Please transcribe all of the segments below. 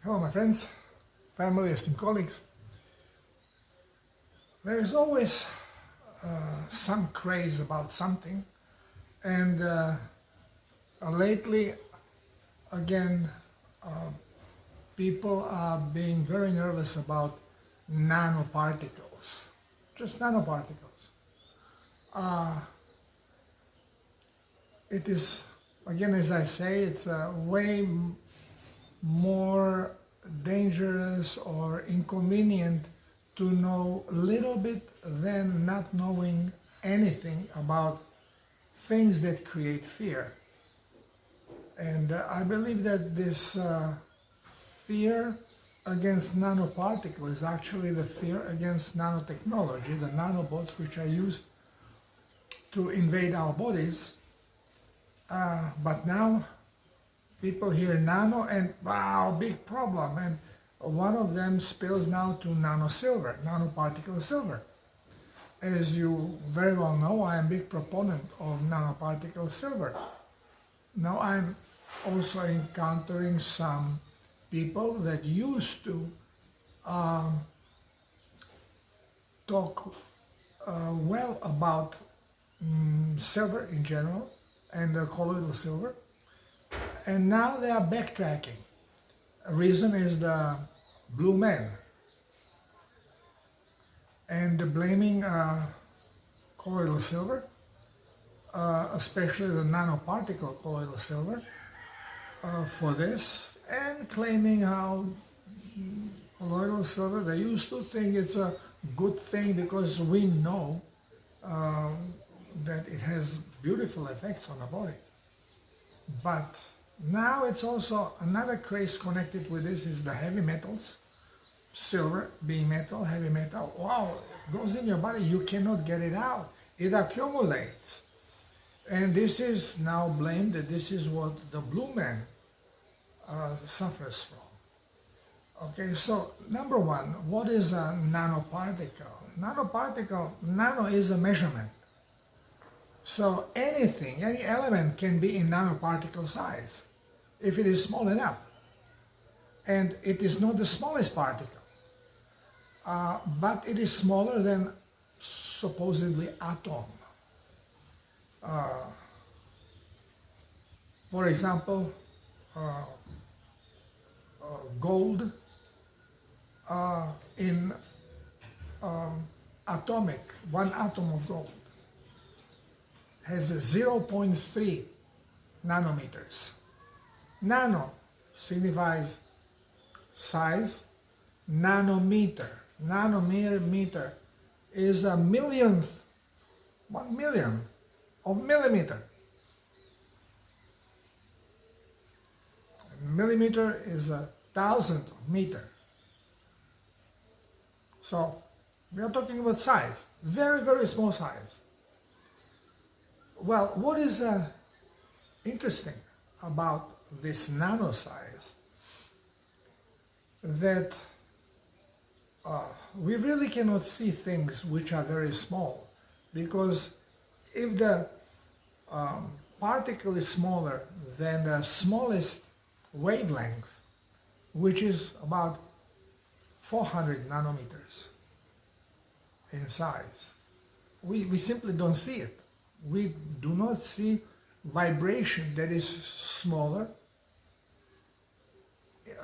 Hello my friends, family, esteemed colleagues. There is always some craze about something, and lately again people are being very nervous about nanoparticles, just nanoparticles. It is, again, as I say, it's a way more dangerous or inconvenient to know a little bit than not knowing anything about things that create fear. And I believe that this fear against nanoparticles is actually the fear against nanotechnology, the nanobots which are used to invade our bodies. But now people hear nano and wow, big problem. And one of them spills now to nanosilver, nanoparticle silver. As you very well know, I am a big proponent of nanoparticle silver. Now I'm also encountering some people that used to talk well about silver in general and colloidal silver, and now they are backtracking. The reason is the blue man, and blaming colloidal silver, especially the nanoparticle colloidal silver, for this, and claiming how colloidal silver, they used to think it's a good thing because we know that it has beautiful effects on the body. But now it's also another craze connected with this is the heavy metals. Silver being metal, heavy metal, wow, it goes in your body, you cannot get it out. It accumulates. And this is now blamed that this is what the blue man suffers from. Okay, so number one, what is a nanoparticle? Nano is a measurement. So anything, any element can be in nanoparticle size if it is small enough. And it is not the smallest particle, but it is smaller than supposedly atom. For example, gold in atomic, one atom of gold has 0.3 nanometers. Nano signifies size, nanometer. Nanometer is a millionth, 1 millionth of millimeter. Millimeter is a thousandth of meter. So we are talking about size, very, very small size. Well, what is interesting about this nano size, that we really cannot see things which are very small, because if the particle is smaller than the smallest wavelength, which is about 400 nanometers in size, we simply don't see it. We do not see vibration that is smaller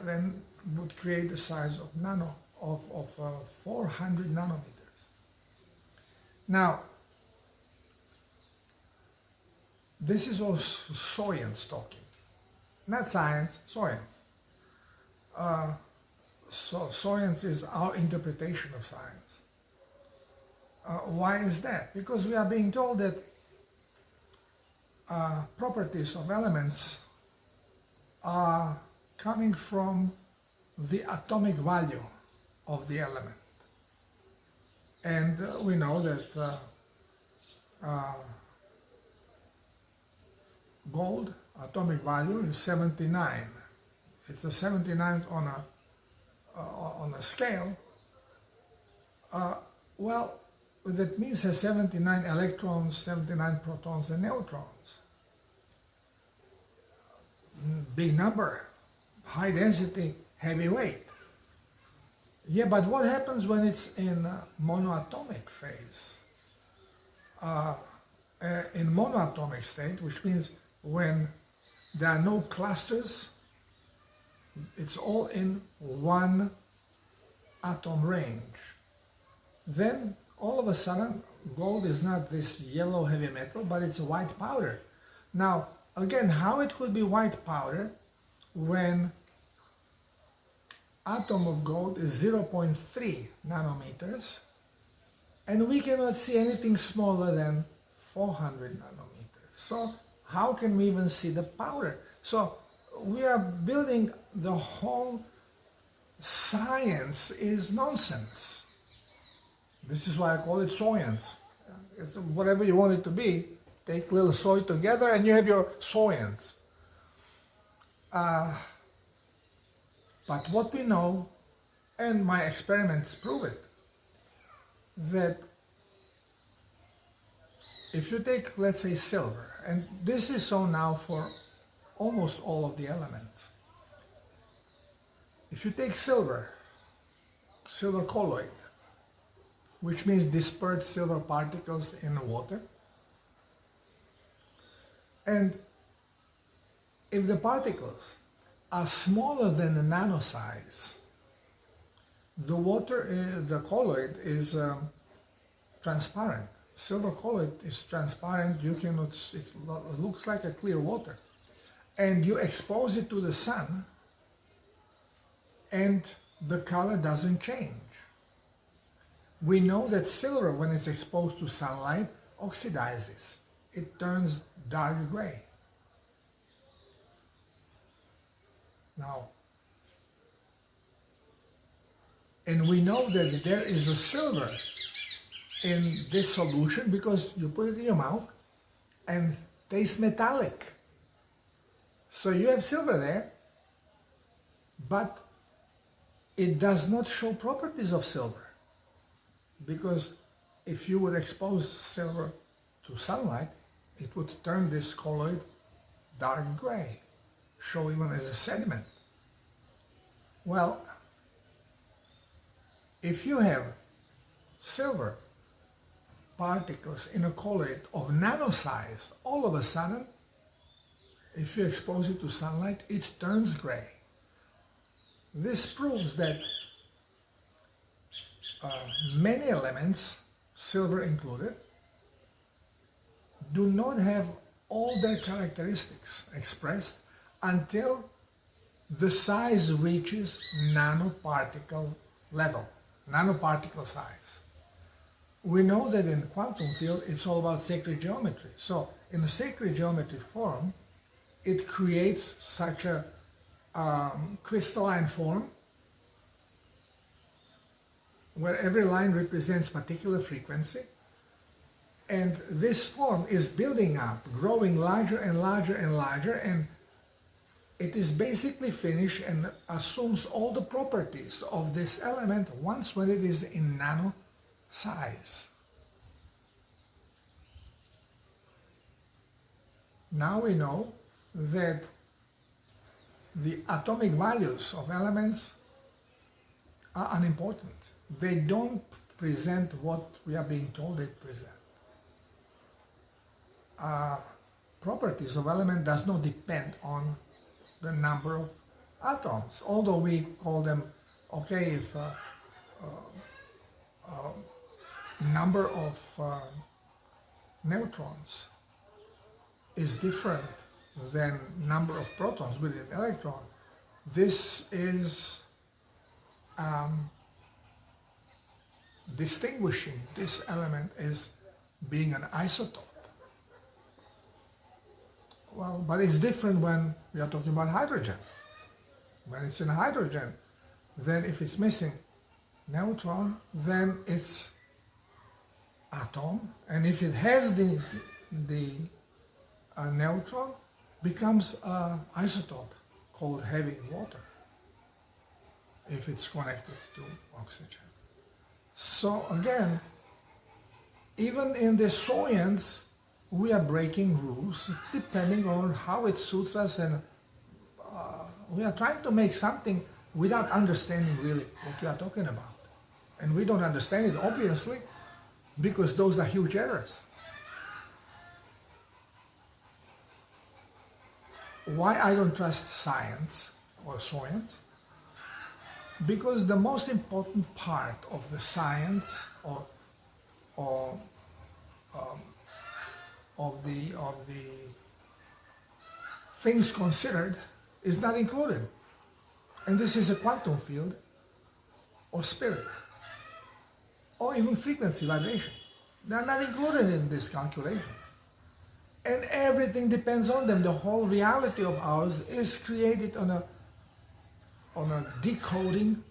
than would create the size of nano, of 400 nanometers. Now, this is all science talking, not science, science. So science is our interpretation of science. Why is that? Because we are being told that properties of elements are coming from the atomic value of the element. And we know that gold atomic value is 79. It's a 79th on a scale. Well, that means has 79 electrons, 79 protons and neutrons. Big number, high density, heavy weight. Yeah, but what happens when it's in monoatomic phase? In monoatomic state, which means when there are no clusters, it's all in one atom range. Then all of a sudden, gold is not this yellow heavy metal, but it's white powder. Now, again, how it could be white powder when atom of gold is 0.3 nanometers, and we cannot see anything smaller than 400 nanometers. So how can we even see the powder? So we are building the whole science is nonsense. This is why I call it science. It's whatever you want it to be. Take little soy together and you have your science. But what we know, and my experiments prove it, that if you take, let's say, silver, and this is so now for almost all of the elements. If you take silver colloid, which means dispersed silver particles in the water, and if the particles are smaller than the nano size, the water, the colloid is transparent. Silver colloid is transparent, you cannot, it looks like a clear water. And you expose it to the sun, and the color doesn't change. We know that silver, when it's exposed to sunlight, oxidizes. It turns dark gray. Now, and we know that there is a silver in this solution because you put it in your mouth and tastes metallic. So you have silver there, but it does not show properties of silver, because if you would expose silver to sunlight, it would turn this colloid dark gray, show even as a sediment. Well, if you have silver particles in a colloid of nano size, all of a sudden, if you expose it to sunlight, it turns gray. This proves that many elements, silver included, do not have all their characteristics expressed until the size reaches nanoparticle level, nanoparticle size. We know that in quantum field it's all about sacred geometry. So in a sacred geometry form, it creates such a crystalline form where every line represents particular frequency, and this form is building up, growing larger and larger and larger, and it is basically finished and assumes all the properties of this element once when it is in nano size. Now we know that the atomic values of elements are unimportant. They don't present what we are being told they present. Properties of element does not depend on the number of atoms, although we call them, okay, if number of neutrons is different than number of protons with an electron, this is distinguishing this element as being an isotope. Well, but it's different when we are talking about hydrogen. When it's in hydrogen, then if it's missing neutron, then it's atom, and if it has the neutron, becomes an isotope called heavy water if it's connected to oxygen. So again, even in the science, we are breaking rules depending on how it suits us, and we are trying to make something without understanding really what you are talking about. And we don't understand it, obviously, because those are huge errors. Why I don't trust science or science? Because the most important part of the science or of the things considered is not included. And this is a quantum field or spirit or even frequency vibration. They are not included in these calculations. And everything depends on them. The whole reality of ours is created on a decoding,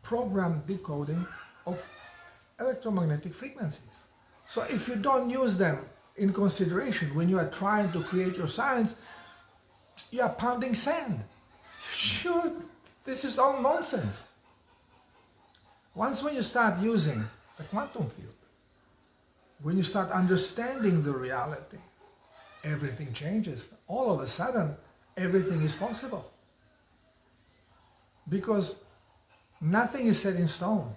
programmed decoding of electromagnetic frequencies. So if you don't use them in consideration when you are trying to create your science, you are pounding sand. Sure, this is all nonsense. Once when you start using the quantum field, when you start understanding the reality, everything changes. All of a sudden, everything is possible. Because nothing is set in stone.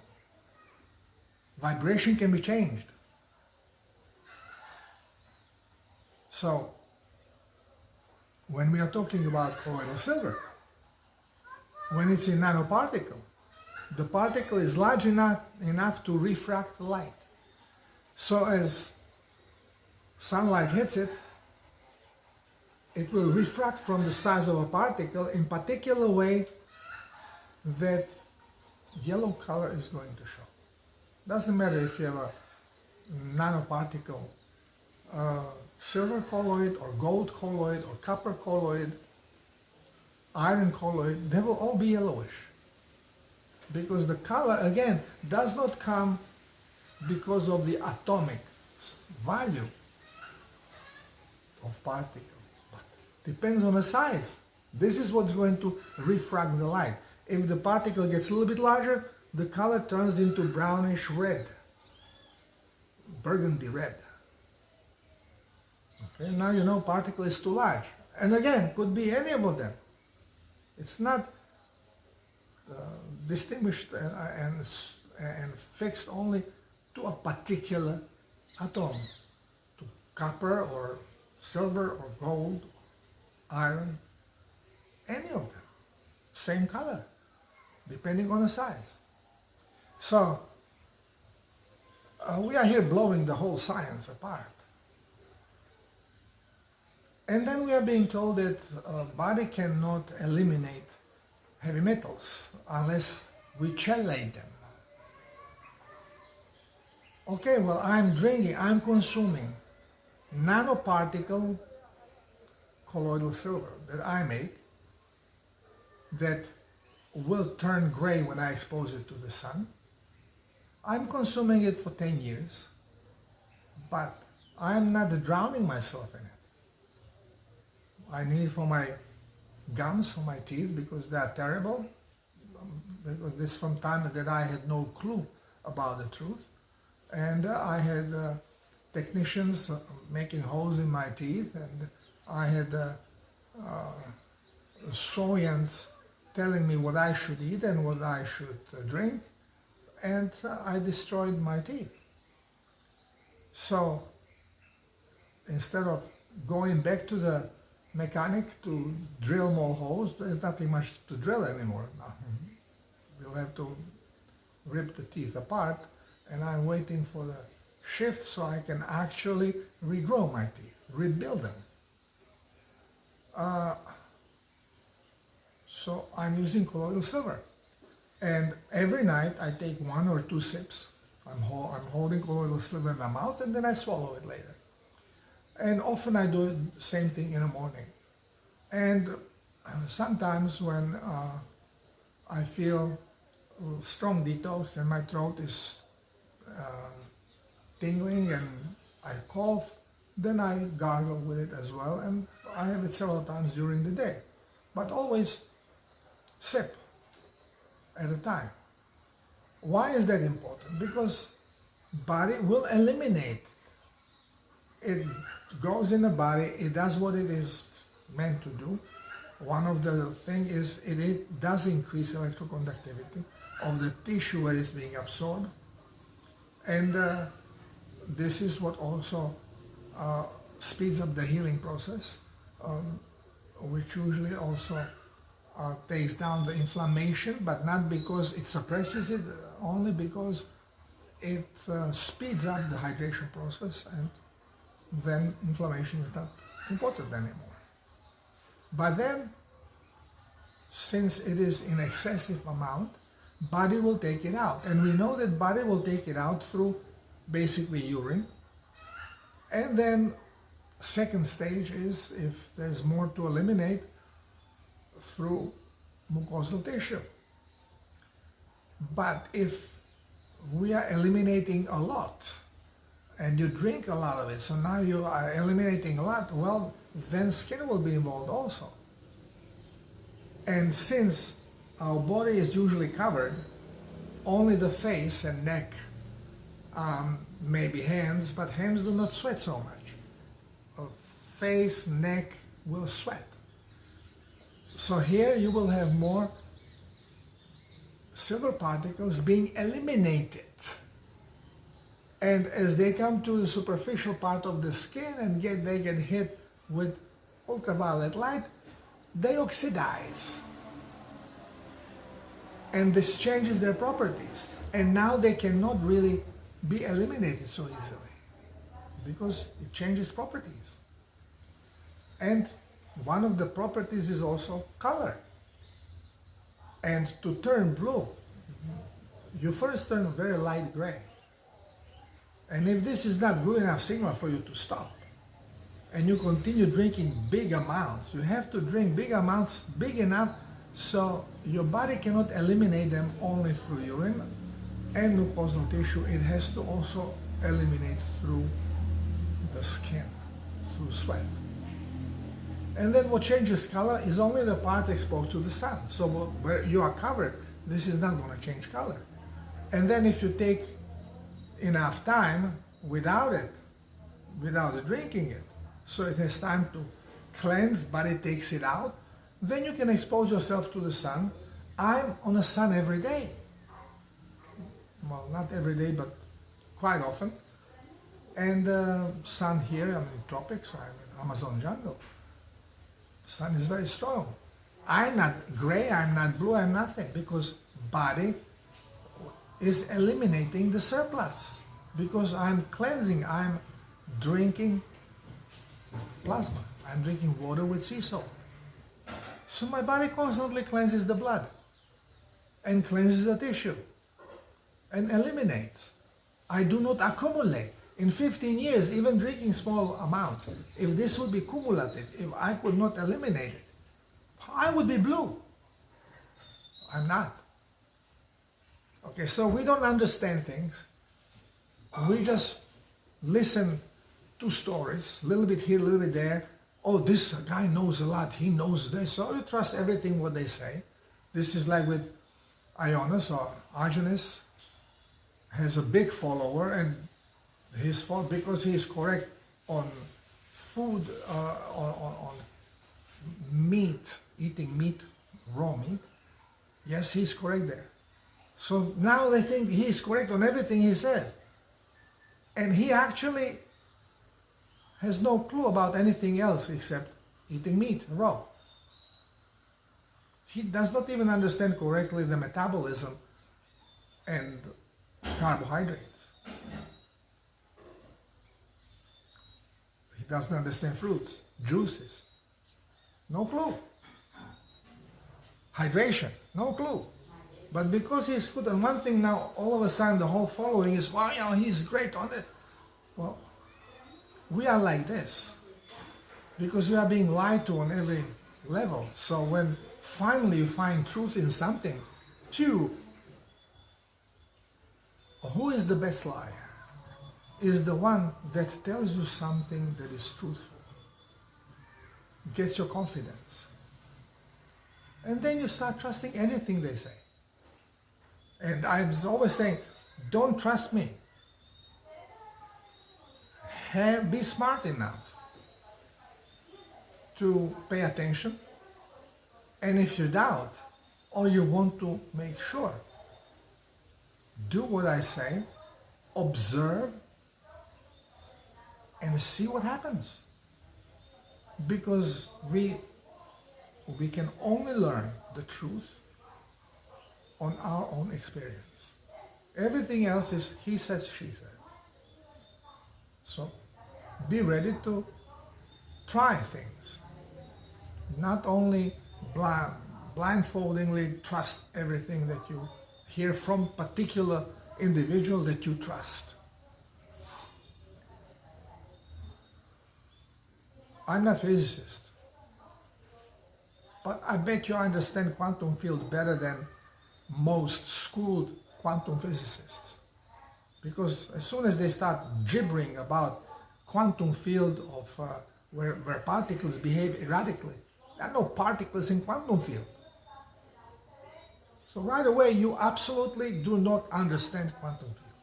Vibration can be changed. So, when we are talking about colloidal silver, when it's in nanoparticle, the particle is large enough to refract light. So as sunlight hits it, it will refract from the size of a particle in particular way that yellow color is going to show. Doesn't matter if you have a nanoparticle, silver colloid or gold colloid or copper colloid, iron colloid, they will all be yellowish. Because the color, again, does not come because of the atomic value of particle, but depends on the size. This is what's going to refract the light. If the particle gets a little bit larger, the color turns into brownish red, burgundy red. Okay, now you know particle is too large. And again, could be any of them. It's not distinguished and fixed only to a particular atom, to copper or silver or gold, iron, any of them, same color, depending on the size. So, we are here blowing the whole science apart. And then we are being told that a body cannot eliminate heavy metals unless we chelate them. Okay, well, I'm consuming nanoparticle colloidal silver that I make that will turn gray when I expose it to the sun. I'm consuming it for 10 years, but I'm not drowning myself in it. I need it for my gums, for my teeth, because they are terrible. Because this from time that I had no clue about the truth. And I had technicians making holes in my teeth, and I had science telling me what I should eat and what I should drink, and I destroyed my teeth. So instead of going back to the mechanic to drill more holes, there's nothing much to drill anymore now. We'll have to rip the teeth apart, and I'm waiting for the shift so I can actually regrow my teeth, rebuild them. So I'm using colloidal silver, and every night I take 1 or 2 sips. I'm holding colloidal silver in my mouth, and then I swallow it later. And often I do the same thing in the morning. And sometimes when I feel a strong detox and my throat is tingling and I cough, then I gargle with it as well, and I have it several times during the day. But always sip at a time. Why is that important? Because body will eliminate. It goes in the body, it does what it is meant to do, One of the things is it does increase electroconductivity of the tissue where it's being absorbed, and this is what also speeds up the healing process, which usually also takes down the inflammation, but not because it suppresses it, only because it speeds up the hydration process, and then inflammation is not important anymore. But then, since it is in excessive amount, body will take it out. And we know that body will take it out through basically urine. And then second stage is, if there's more to eliminate, through mucosal tissue. But if we are eliminating a lot, and you drink a lot of it, so now you are eliminating a lot, well, then skin will be involved also. And since our body is usually covered, only the face and neck, maybe hands, but hands do not sweat so much. Face, neck will sweat. So here you will have more silver particles being eliminated. And as they come to the superficial part of the skin and they get hit with ultraviolet light, they oxidize. And this changes their properties. And now they cannot really be eliminated so easily because it changes properties. And one of the properties is also color. And to turn blue, you first turn very light gray. And if this is not good enough signal for you to stop, and you continue drinking big amounts, you have to drink big amounts, big enough so your body cannot eliminate them only through urine and mucosal tissue. It has to also eliminate through the skin, through sweat. And then what changes color is only the parts exposed to the sun. So where you are covered, this is not going to change color. And then if you take enough time without drinking it, so it has time to cleanse, body takes it out, then you can expose yourself to the sun. I'm on the sun every day. Well, not every day, but quite often. And sun here, I'm in tropics, I'm in Amazon jungle. Sun is very strong. I'm not gray, I'm not blue, I'm nothing, because body is eliminating the surplus. Because I'm cleansing, I'm drinking plasma, I'm drinking water with sea salt. So my body constantly cleanses the blood and cleanses the tissue and eliminates. I do not accumulate. In 15 years, even drinking small amounts, if this would be cumulative, if I could not eliminate it, I would be blue. I'm not. Okay, so we don't understand things. We just listen to stories, a little bit here, a little bit there. Oh, this guy knows a lot, he knows this. So you trust everything what they say. This is like with Ionis or Argenis, has a big follower, and his fault because he is correct on food, on meat, eating meat, raw meat. Yes, he's correct there. So now they think he is correct on everything he says. And he actually has no clue about anything else except eating meat raw. He does not even understand correctly the metabolism and carbohydrates. He doesn't understand fruits, juices. No clue. Hydration, no clue. But because he's good on one thing now, all of a sudden the whole following is, wow, you know, he's great on it. Well, we are like this because we are being lied to on every level. So when finally you find truth in something, who is the best liar? Is the one that tells you something that is truthful, gets your confidence. And then you start trusting anything they say. And I'm always saying, don't trust me. Be smart enough to pay attention And if you doubt, or you want to make sure, do what I say, observe, and see what happens. Because we can only learn the truth on our own experience. Everything else is he says, she says. So be ready to try things. Not only blindfoldingly trust everything that you hear from particular individual that you trust. I'm not a physicist, but I bet you understand quantum field better than most schooled quantum physicists. Because as soon as they start gibbering about quantum field of where particles behave erratically, there are no particles in quantum field. So right away you absolutely do not understand quantum field.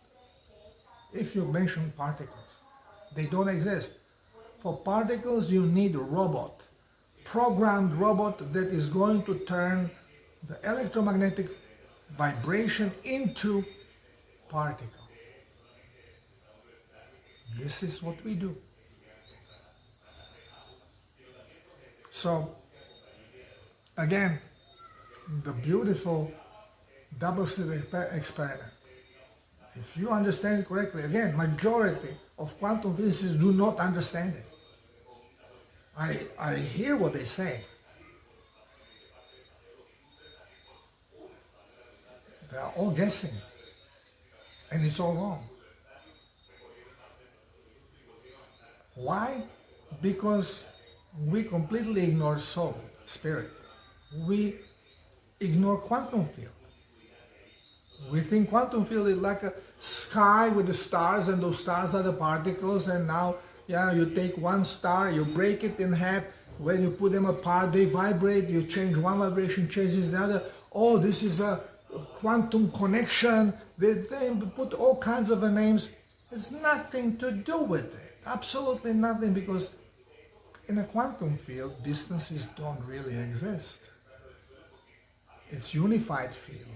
If you mention particles, they don't exist. For particles you need a robot, programmed robot that is going to turn the electromagnetic vibration into particle. This is what we do. So again, the beautiful double-slit experiment. If you understand it correctly, again, majority of quantum physicists do not understand it. I hear what they say. They are all guessing, and it's all wrong. Why? Because we completely ignore soul, spirit. We ignore quantum field. We think quantum field is like a sky with the stars, and those stars are the particles, and now, yeah, you take one star, you break it in half, when you put them apart, they vibrate, you change one vibration, changes the other. Oh, this is a quantum connection. They put all kinds of names. It's nothing to do with it. Absolutely nothing, because in a quantum field, distances don't really exist. It's unified field.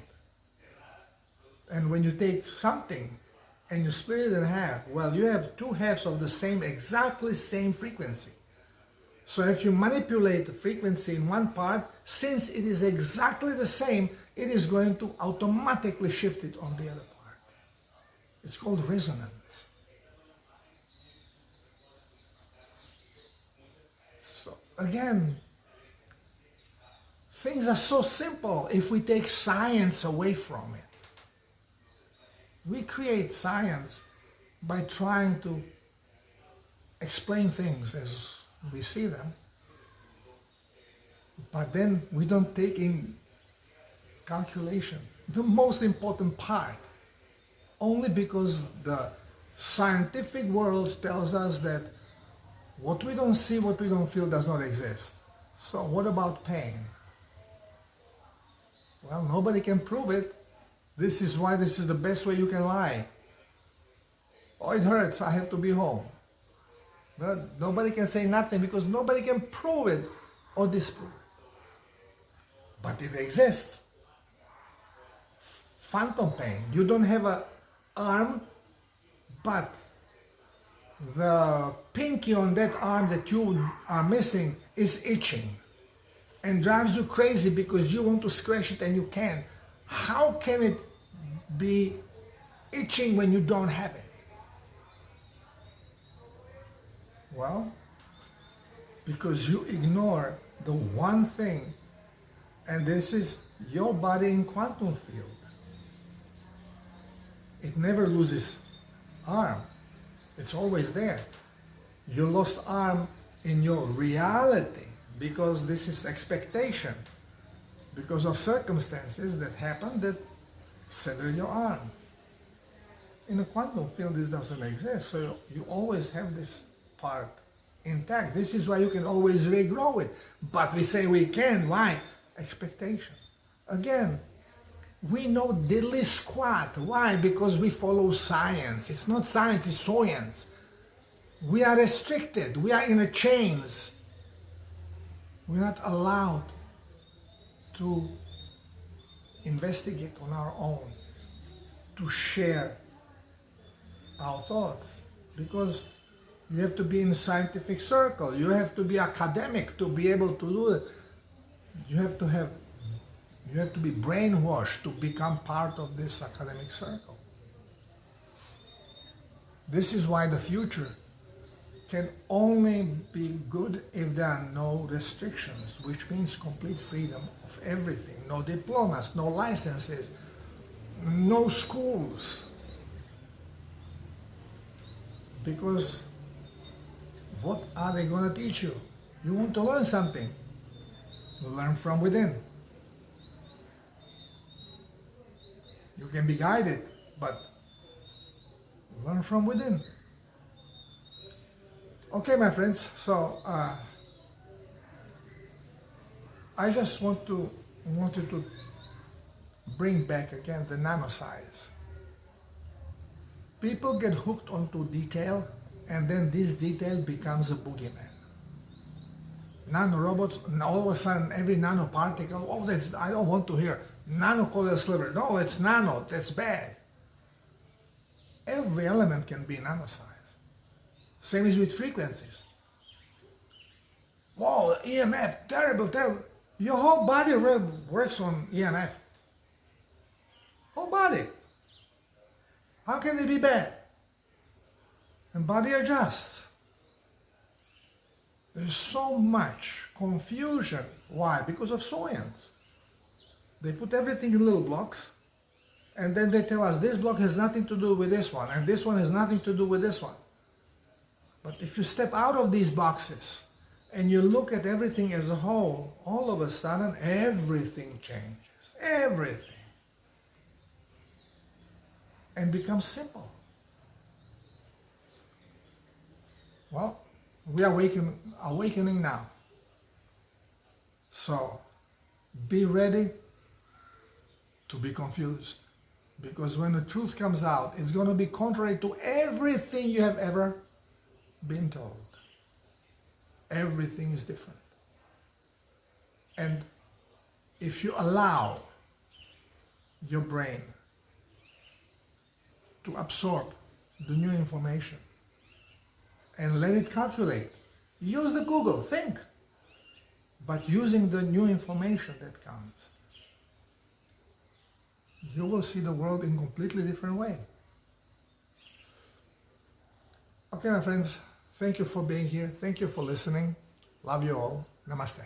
And when you take something and you split it in half, well, you have two halves of the same, exactly same frequency. So if you manipulate the frequency in one part, since it is exactly the same, it is going to automatically shift it on the other part. It's called resonance. So again, things are so simple if we take science away from it. We create science by trying to explain things as we see them, but then we don't take in calculation the most important part, only because the scientific world tells us that what we don't see, what we don't feel does not exist. So what about pain? Well, nobody can prove it. This is why this is the best way you can lie. Oh, it hurts, I have to be home. But nobody can say nothing because nobody can prove it or disprove it. But it exists. Phantom pain. You don't have an arm, but the pinky on that arm that you are missing is itching and drives you crazy because you want to scratch it and you can't. How can it be itching when you don't have it? Well, because you ignore the one thing, and this is your body in quantum field. It never loses arm. It's always there. You lost arm in your reality because this is expectation, because of circumstances that happen that sever your arm. In a quantum field, this doesn't exist, so you always have this part intact. This is why you can always regrow it. But we say we can. Why? Expectation. Again, we know diddly squat. Why? Because we follow science. It's not science, it's science. We are restricted. We are in a chains. We're not allowed to investigate on our own, to share our thoughts, because you have to be in a scientific circle, you have to be academic to be able to do it. You have to be brainwashed to become part of this academic circle. This is why the future can only be good if there are no restrictions, which means complete freedom of everything. No diplomas, no licenses, no schools. Because what are they going to teach you? You want to learn something? Learn from within. You can be guided, but learn from within. Okay, my friends, so I just wanted to bring back again the nano size. People get hooked onto detail, and then this detail becomes a boogeyman. Nano-robots, all of a sudden, every nanoparticle, oh, that's, I don't want to hear. Nano-coiled silver, no, it's nano, that's bad. Every element can be nano size. Same as with frequencies. Whoa, EMF, terrible, terrible. Your whole body works on EMF. Whole body. How can it be bad? And body adjusts. There's so much confusion. Why? Because of science. They put everything in little blocks, and then they tell us this block has nothing to do with this one, and this one has nothing to do with this one. But if you step out of these boxes and you look at everything as a whole, all of a sudden everything changes. Everything. And becomes simple. Well, we are awakening now. So be ready to be confused. Because when the truth comes out, it's going to be contrary to everything you have ever been told. Everything is different. And if you allow your brain to absorb the new information and let it calculate, use the Google, think, but using the new information that counts, you will see the world in a completely different way. Okay, my friends, thank you for being here. Thank you for listening. Love you all. Namaste.